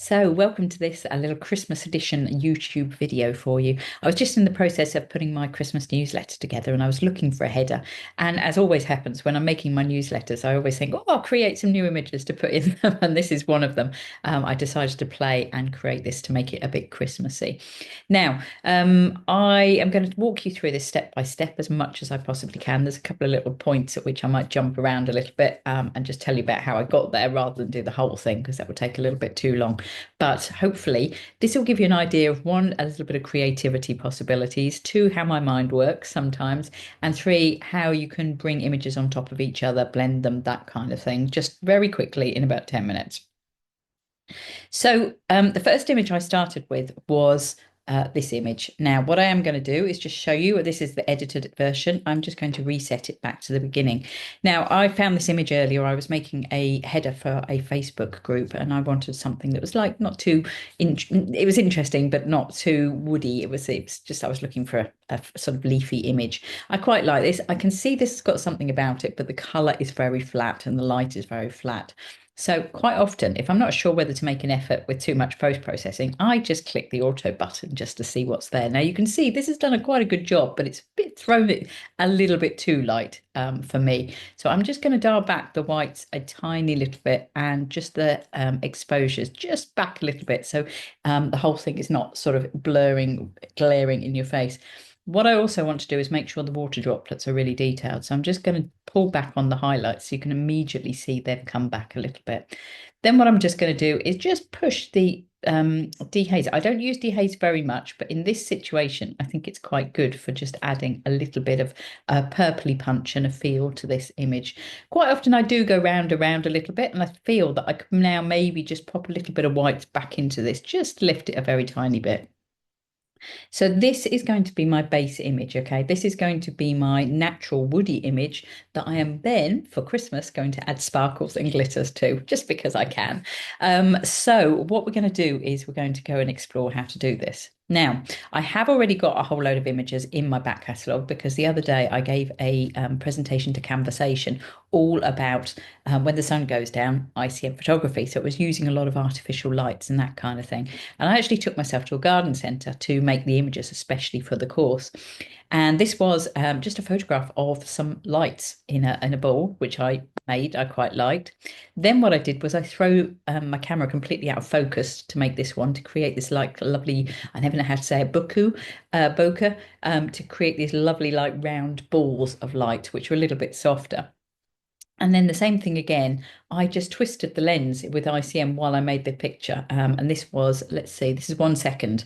So, welcome to this a little Christmas edition YouTube video for you. I was just in the process of putting my Christmas newsletter together and I was looking for a header. And as always happens when I'm making my newsletters, I always think, oh, I'll create some new images to put in them. And this is one of them. I decided to play and create this to make it a bit Christmassy. Now, I am going to walk you through this step by step as much as I possibly can. There's a couple of little points at which I might jump around a little bit and just tell you about how I got there rather than do the whole thing because that would take a little bit too long. But hopefully, this will give you an idea of one, a little bit of creativity possibilities, two, how my mind works sometimes, and three, how you can bring images on top of each other, blend them, that kind of thing, just very quickly in about 10 minutes. So the first image I started with was this image. Now, what I am going to do is just show you, this is the edited version. I'm just going to reset it back to the beginning. Now, I found this image earlier. I was making a header for a Facebook group and I wanted something that was like not too, it was interesting, but not too woody. It was just, I was looking for a sort of leafy image. I quite like this. I can see this has got something about it, but the color is very flat and the light is very flat. So quite often, if I'm not sure whether to make an effort with too much post-processing, I just click the auto button just to see what's there. Now you can see this has done quite a good job, but it's thrown it a little bit too light for me. So I'm just going to dial back the whites a tiny little bit and just the exposures just back a little bit. So the whole thing is not sort of blurring, glaring in your face. What I also want to do is make sure the water droplets are really detailed. So I'm just going to pull back on the highlights so you can immediately see they've come back a little bit. Then what I'm just going to do is just push the dehaze. I don't use dehaze very much, but in this situation, I think it's quite good for just adding a little bit of a purpley punch and a feel to this image. Quite often I do go round around a little bit and I feel that I can now maybe just pop a little bit of white back into this, just lift it a very tiny bit. So this is going to be my base image, okay? This is going to be my natural woody image that I am then, for Christmas, going to add sparkles and glitters to, just because I can. So what we're going to do is we're going to go and explore how to do this. Now, I have already got a whole load of images in my back catalogue because the other day I gave a presentation to Conversation all about when the sun goes down, ICM photography. So it was using a lot of artificial lights and that kind of thing. And I actually took myself to a garden centre to make the images, especially for the course. And this was just a photograph of some lights in a bowl, which I made, I quite liked. Then what I did was I throw my camera completely out of focus to make this one, to create this like lovely, I never know how to say it, bokeh, to create these lovely like round balls of light, which were a little bit softer. And then the same thing again, I just twisted the lens with ICM while I made the picture. And this was, let's see, this is 1 second,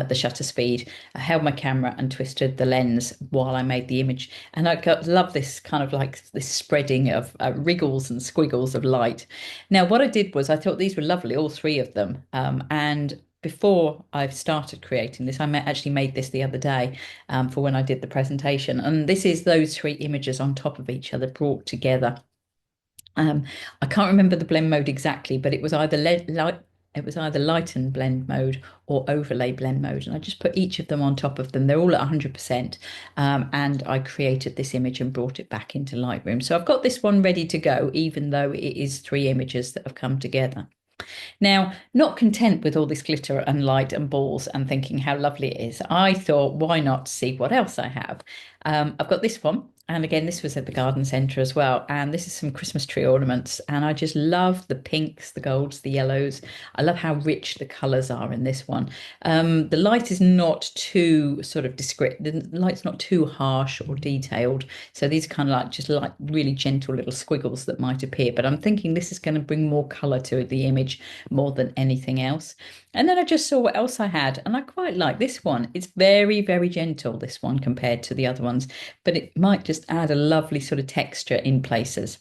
the shutter speed. I held my camera and twisted the lens while I made the image. And love this kind of like this spreading of wriggles and squiggles of light. Now, what I did was I thought these were lovely, all three of them. And before I've started creating this, I actually made this the other day for when I did the presentation. And this is those three images on top of each other brought together. I can't remember the blend mode exactly, but it was either lighten blend mode or overlay blend mode. And I just put each of them on top of them. They're all at 100%. And I created this image and brought it back into Lightroom. So I've got this one ready to go, even though it is three images that have come together. Now, not content with all this glitter and light and balls and thinking how lovely it is, I thought, why not see what else I have? I've got this one. And again, this was at the garden centre as well. And this is some Christmas tree ornaments. And I just love the pinks, the golds, the yellows. I love how rich the colours are in this one. The light is not too sort of discreet. The light's not too harsh or detailed. So these kind of like just like really gentle little squiggles that might appear. But I'm thinking this is going to bring more colour to the image more than anything else. And then I just saw what else I had, and I quite like this one. It's very, very gentle, this one, compared to the other ones, but it might just add a lovely sort of texture in places.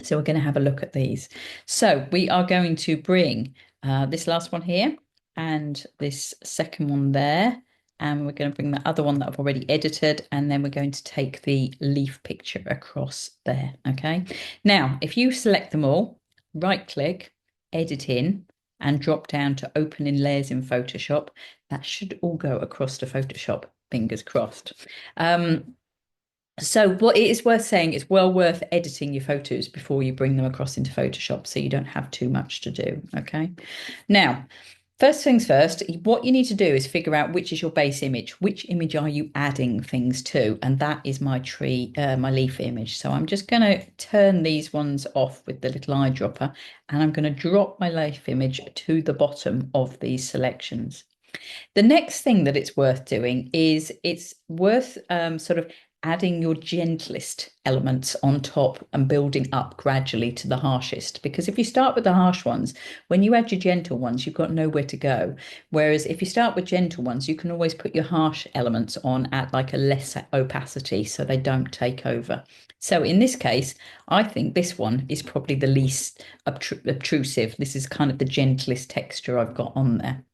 So we're going to have a look at these. So we are going to bring this last one here and this second one there. And we're going to bring the other one that I've already edited, and then we're going to take the leaf picture across there. Okay. Now, if you select them all, right click, edit in, and drop down to open in layers in Photoshop, that should all go across to Photoshop, fingers crossed. So what it is worth saying, it's well worth editing your photos before you bring them across into Photoshop so you don't have too much to do. Okay. Now, first things first, what you need to do is figure out which is your base image. Which image are you adding things to? And that is my tree, my leaf image. So I'm just going to turn these ones off with the little eyedropper, and I'm going to drop my leaf image to the bottom of these selections. The next thing that it's worth doing is it's worth sort of adding your gentlest elements on top and building up gradually to the harshest. Because if you start with the harsh ones, when you add your gentle ones, you've got nowhere to go. Whereas if you start with gentle ones, you can always put your harsh elements on at like a lesser opacity so they don't take over. So in this case, I think this one is probably the least obtrusive. This is kind of the gentlest texture I've got on there.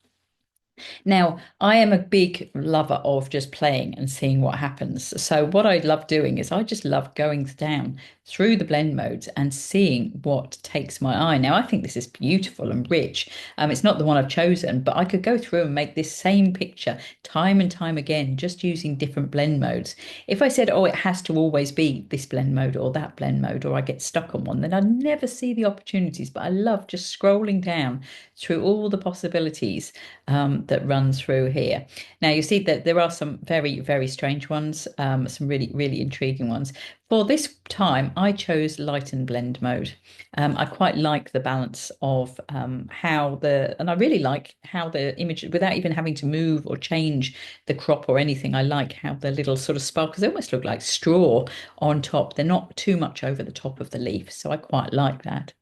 Now, I am a big lover of just playing and seeing what happens. So, what I love doing is I just love going down through the blend modes and seeing what takes my eye. Now, I think this is beautiful and rich. It's not the one I've chosen, but I could go through and make this same picture time and time again, just using different blend modes. If I said, oh, it has to always be this blend mode or that blend mode, or I get stuck on one, then I'd never see the opportunities. But I love just scrolling down through all the possibilities that run through here. Now you see that there are some very, very strange ones, some really, really intriguing ones. For this time, I chose light and blend mode. I quite like the balance of and I really like how the image, without even having to move or change the crop or anything, I like how the little sort of sparkles, they almost look like straw on top. They're not too much over the top of the leaf, so I quite like that.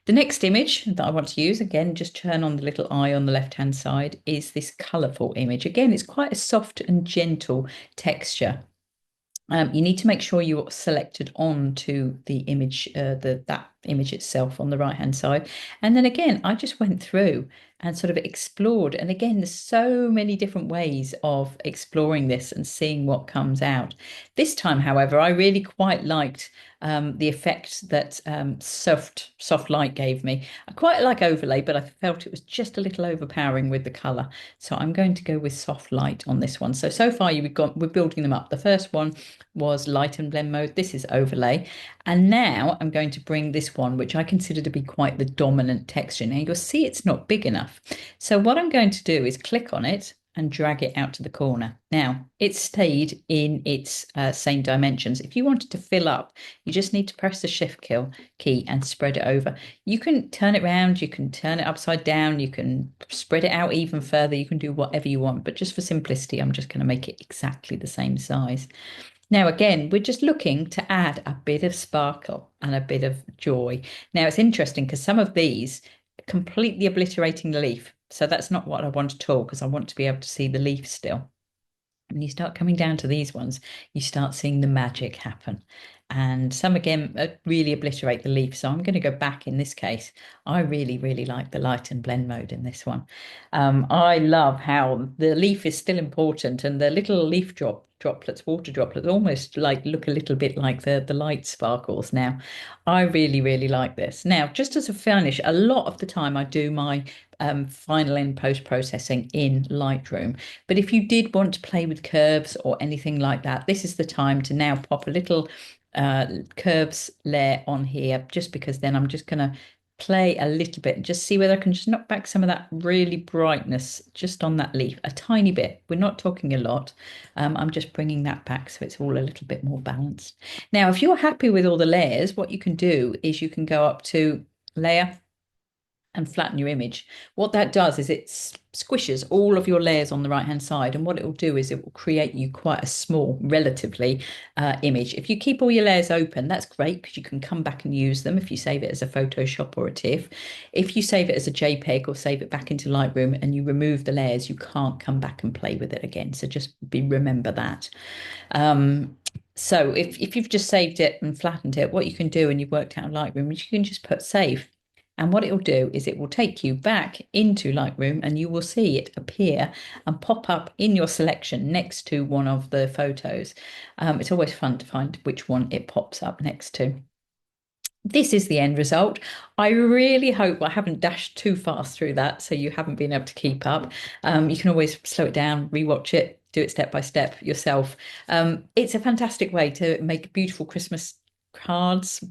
The next image that I want to use, again, just turn on the little eye on the left-hand side, is this colourful image. Again, it's quite a soft and gentle texture. You need to make sure you're selected on to the image, that image itself on the right hand side. And then again, I just went through and sort of explored. And again, there's so many different ways of exploring this and seeing what comes out. This time, however, I really quite liked the effect that soft light gave me. I quite like overlay, but I felt it was just a little overpowering with the color. So I'm going to go with soft light on this one. So far we're building them up. The first one was light and blend mode. This is overlay. And now I'm going to bring this one, which I consider to be quite the dominant texture. Now you'll see it's not big enough. So what I'm going to do is click on it and drag it out to the corner. Now, it stayed in its same dimensions. If you wanted to fill up, you just need to press the key and spread it over. You can turn it around, you can turn it upside down, you can spread it out even further, you can do whatever you want. But just for simplicity, I'm just going to make it exactly the same size. Now, again, we're just looking to add a bit of sparkle and a bit of joy. Now, it's interesting because some of these completely obliterating the leaf. So that's not what I want at all, because I want to be able to see the leaf still. When you start coming down to these ones, you start seeing the magic happen. And some again really obliterate the leaf. So I'm going to go back in this case. I really, really like the light and blend mode in this one. I love how the leaf is still important, and the little leaf droplets, water droplets, almost like look a little bit like the light sparkles. Now, I really, really like this. Now, just as a finish, a lot of the time I do my final end post-processing in Lightroom. But if you did want to play with curves or anything like that, this is the time to now pop a little curves layer on here, just because then I'm just going to play a little bit and just see whether I can just knock back some of that really brightness just on that leaf, a tiny bit. We're not talking a lot. I'm just bringing that back so it's all a little bit more balanced. Now, if you're happy with all the layers, what you can do is you can go up to layer and flatten your image. What that does is it squishes all of your layers on the right hand side, and what it will do is it will create you quite a small, relatively, image. If you keep all your layers open, that's great because you can come back and use them if you save it as a Photoshop or a TIFF. If you save it as a JPEG or save it back into Lightroom and you remove the layers, you can't come back and play with it again. So just remember that. So if you've just saved it and flattened it, what you can do, and you've worked out Lightroom, is you can just put save. And what it will do is it will take you back into Lightroom, and you will see it appear and pop up in your selection next to one of the photos. It's always fun to find which one it pops up next to. This is the end result. I really hope I haven't dashed too fast through that, so you haven't been able to keep up. You can always slow it down, rewatch it, do it step by step yourself. It's a fantastic way to make beautiful Christmas cards,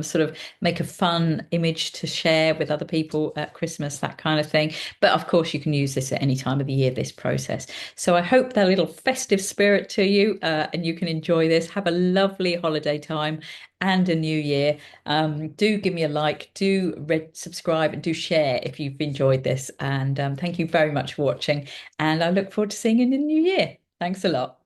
sort of make a fun image to share with other people at Christmas, that kind of thing. But of course, you can use this at any time of the year, this process. So I hope that little festive spirit to you, and you can enjoy this. Have a lovely holiday time and a new year. Do give me a like, do subscribe, and do share if you've enjoyed this. And thank you very much for watching. And I look forward to seeing you in the new year. Thanks a lot.